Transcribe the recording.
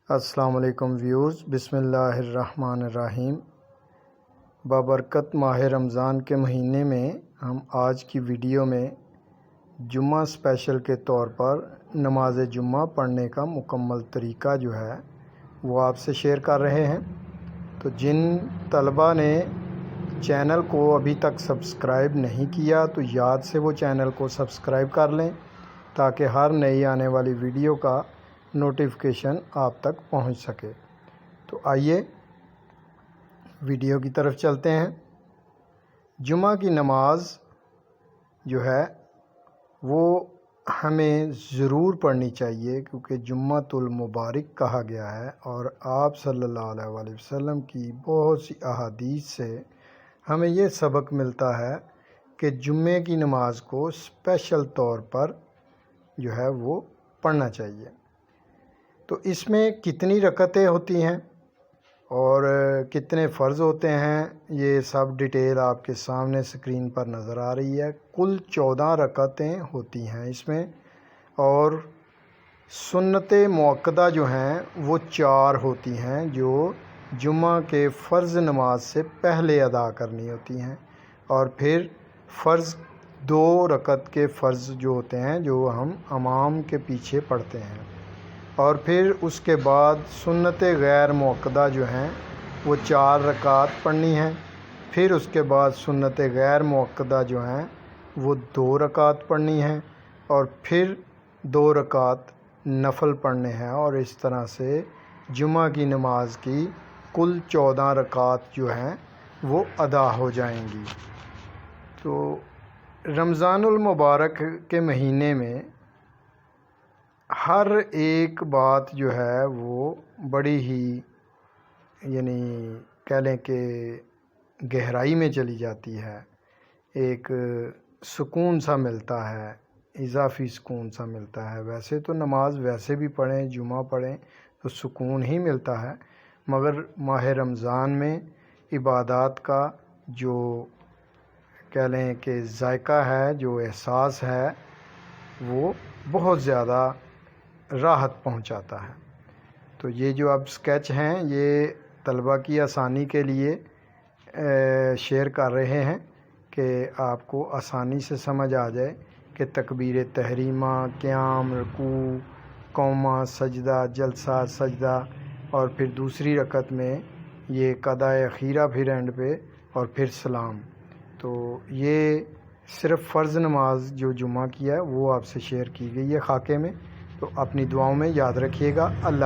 السلام علیکم ویورز، بسم اللہ الرحمن الرحیم۔ بابرکت ماہ رمضان کے مہینے میں ہم آج کی ویڈیو میں جمعہ اسپیشل کے طور پر نماز جمعہ پڑھنے کا مکمل طریقہ جو ہے وہ آپ سے شیئر کر رہے ہیں۔ تو جن طلبہ نے چینل کو ابھی تک سبسکرائب نہیں کیا تو یاد سے وہ چینل کو سبسکرائب کر لیں تاکہ ہر نئی آنے والی ویڈیو کا نوٹیفیکیشن آپ تک پہنچ سکے۔ تو آئیے ویڈیو کی طرف چلتے ہیں۔ جمعہ کی نماز جو ہے وہ ہمیں ضرور پڑھنی چاہیے کیونکہ جمعۃ المبارک کہا گیا ہے، اور آپ صلی اللہ علیہ وآلہ وسلم کی بہت سی احادیث سے ہمیں یہ سبق ملتا ہے کہ جمعے کی نماز کو اسپیشل طور پر جو ہے وہ پڑھنا چاہیے۔ تو اس میں کتنی رکعتیں ہوتی ہیں اور کتنے فرض ہوتے ہیں، یہ سب ڈیٹیل آپ کے سامنے سکرین پر نظر آ رہی ہے۔ کل 14 رکعتیں ہوتی ہیں اس میں، اور سنت مؤکدہ جو ہیں وہ 4 ہوتی ہیں جو جمعہ کے فرض نماز سے پہلے ادا کرنی ہوتی ہیں، اور پھر فرض 2 رکعت کے فرض جو ہوتے ہیں جو ہم امام کے پیچھے پڑھتے ہیں، اور پھر اس کے بعد سنت غیر مؤکدہ جو ہیں وہ 4 رکعت پڑھنی ہیں۔ پھر اس کے بعد سنت غیر مؤکدہ جو ہیں وہ 2 رکعت پڑھنی ہیں، اور پھر 2 رکعت نفل پڑھنے ہیں، اور اس طرح سے جمعہ کی نماز کی کل 14 رکعت جو ہیں وہ ادا ہو جائیں گی۔ تو رمضان المبارک کے مہینے میں ہر ایک بات جو ہے وہ بڑی ہی کہہ لیں کہ گہرائی میں چلی جاتی ہے، ایک سکون سا ملتا ہے، اضافی سکون سا ملتا ہے۔ ویسے تو نماز ویسے بھی پڑھیں، جمعہ پڑھیں تو سکون ہی ملتا ہے، مگر ماہ رمضان میں عبادات کا جو کہہ لیں کہ ذائقہ ہے، جو احساس ہے، وہ بہت زیادہ راحت پہنچاتا ہے۔ تو یہ جو اب سکیچ ہیں یہ طلبہ کی آسانی کے لیے شیئر کر رہے ہیں کہ آپ کو آسانی سے سمجھ آ جائے کہ تکبیر تحریمہ، قیام، رکوع، قومہ، سجدہ، جلسہ، سجدہ، اور پھر دوسری رکعت میں یہ قضاء اخیرہ، پھر اینڈ پہ، اور پھر سلام۔ تو یہ صرف فرض نماز جو جمعہ کی ہے وہ آپ سے شیئر کی گئی ہے خاکے میں۔ تو اپنی دعاؤں میں یاد رکھیے گا۔ اللہ